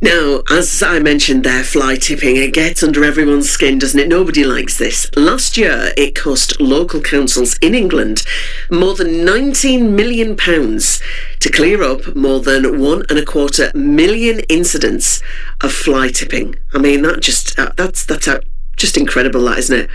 Now, as I mentioned there, fly tipping, it gets under everyone's skin, doesn't it? Nobody likes this. Last year, it cost local councils in England more than £19 million to clear up more than 1.25 million incidents of fly tipping. I mean, that's just incredible, that, isn't it?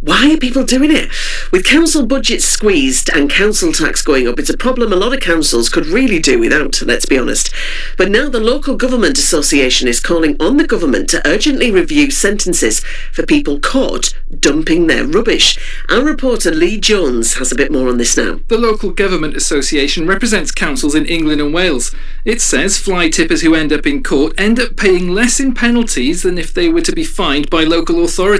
Why are people doing it? With council budgets squeezed and council tax going up, it's a problem a lot of councils could really do without, let's be honest. But now the Local Government Association is calling on the government to urgently review sentences for people caught dumping their rubbish. Our reporter Lee Jones has a bit more on this now. The Local Government Association represents councils in England and Wales. It says fly tippers who end up in court end up paying less in penalties than if they were to be fined by local authorities.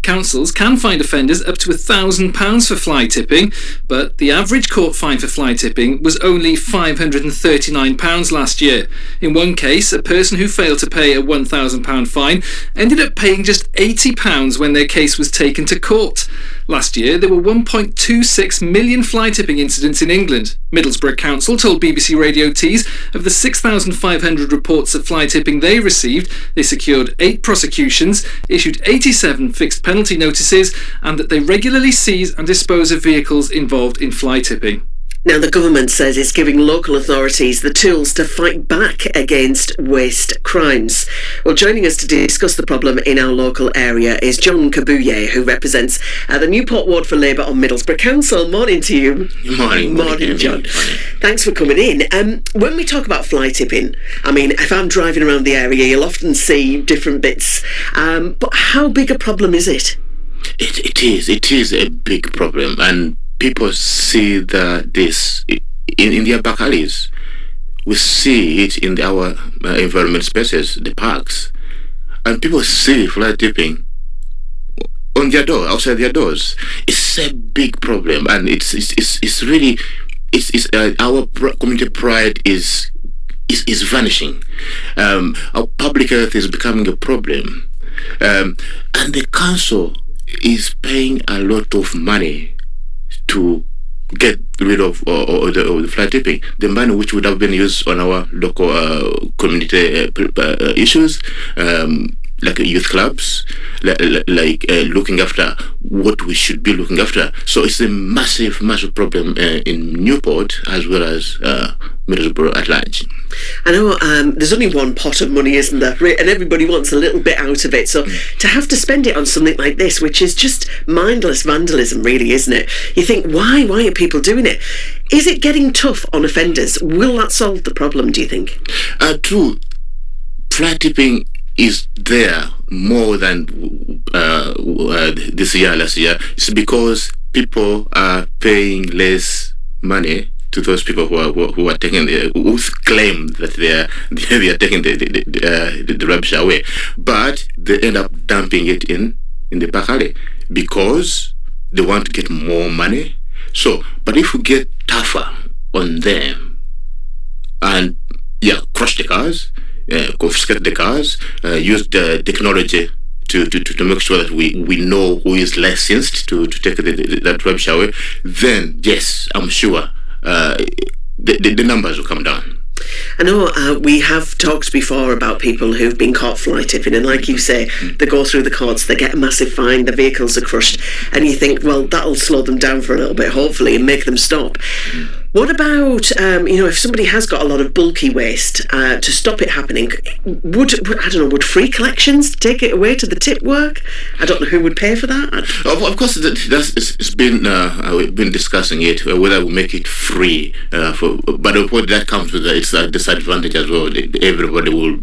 Councils can fine offenders up to £1,000 for fly tipping, but the average court fine for fly tipping was only £539 last year. In one case, a person who failed to pay a £1,000 fine ended up paying just £80 when their case was taken to court. Last year, there were 1.26 million fly tipping incidents in England. Middlesbrough Council told BBC Radio Tees of the 6,500 reports of fly tipping they received, they secured 8 prosecutions, issued 87 fixed penalty notices, and that they regularly seize and dispose of vehicles involved in fly tipping. Now, the government says it's giving local authorities the tools to fight back against waste crimes. Well, joining us to discuss the problem in our local area is John Kabuye, who represents the Newport Ward for Labour on Middlesbrough Council. Morning to you. Morning, John. Morning. Thanks for coming in. When we talk about fly tipping, I mean, if I'm driving around the area, you'll often see different bits. But how big a problem is it? It is a big problem, and people see this in their back alleys. We see it in our environment spaces, the parks, and people see fly tipping on their door, outside their doors. It's a big problem, and it's really our community pride is vanishing. Our public health is becoming a problem, and the council is paying a lot of money to get rid of the fly tipping, the money which would have been used on our local community issues, like youth clubs, like looking after what we should be looking after. So it's a massive problem in Newport as well as Middlesbrough at large. I know there's only one pot of money, isn't there? And everybody wants a little bit out of it. So to have to spend it on something like this, which is just mindless vandalism, really, isn't it? You think, why are people doing it? Is it getting tough on offenders? Will that solve the problem, do you think? True. Fly tipping is there more than this year, last year. It's because people are paying less money to those people who are taking who claim that they are taking the rubbish away, but they end up dumping it in the back alley because they want to get more money. So, but if we get tougher on them and crush the cars, confiscate the cars, use the technology to make sure that we know who is licensed to take that rubbish away, then yes, I'm sure the numbers will come down. I know we have talked before about people who've been caught fly tipping, and like you say, they go through the courts, they get a massive fine, the vehicles are crushed, and you think, well, that'll slow them down for a little bit, hopefully, and make them stop. What about, if somebody has got a lot of bulky waste, to stop it happening, would free collections take it away to the tip work? I don't know who would pay for that. Of course, it's been we've been discussing it, whether we make it free, but of course that comes with its disadvantage as well. Everybody will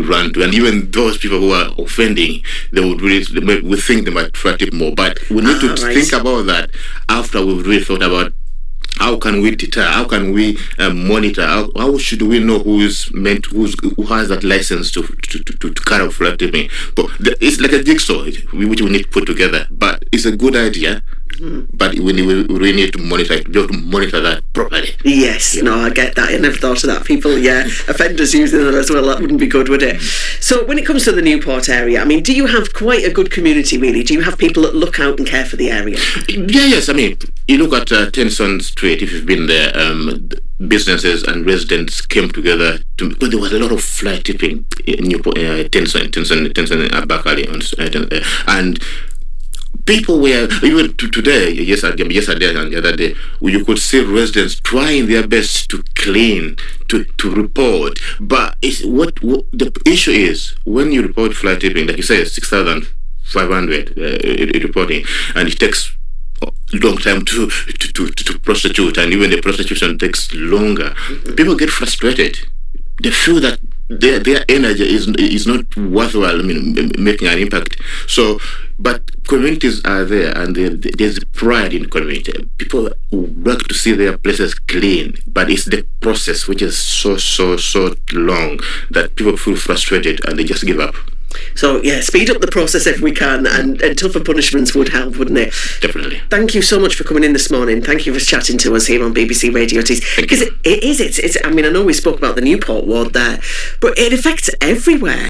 run to, and even those people who are offending, they would we think they might try to more. But we need to think about that after we've really thought about how can we deter, how can we monitor, how should we know who has that license to carry out fly tipping. But it's like a jigsaw which we need to put together, but it's a good idea. But we really need to monitor it, be able to monitor that properly. Yes, no, I get that. I never thought of that. People, offenders using that as well, that wouldn't be good, would it? So when it comes to the Newport area, I mean, do you have quite a good community, really? Do you have people that look out and care for the area? Yes, I mean, you look at Tennyson Street, if you've been there, businesses and residents came together but there was a lot of fly tipping in Newport, Tennyson, Bakali, and people were, even today, yesterday and the other day, you could see residents trying their best to clean, to report. But what the issue is, when you report fly tipping, like you say, 6,500 reporting, and it takes a long time to prostitute, and even the prostitution takes longer. People get frustrated. They feel that their energy is not worthwhile. I mean, making an impact. So, but communities are there, and there's pride in community. People work to see their places clean, but it's the process which is so long that people feel frustrated and they just give up. So, yeah, speed up the process if we can, and tougher punishments would help, wouldn't it? Definitely. Thank you so much for coming in this morning. Thank you for chatting to us here on BBC Radio Tees. Because it's I mean, I know we spoke about the Newport Ward there, but it affects everywhere.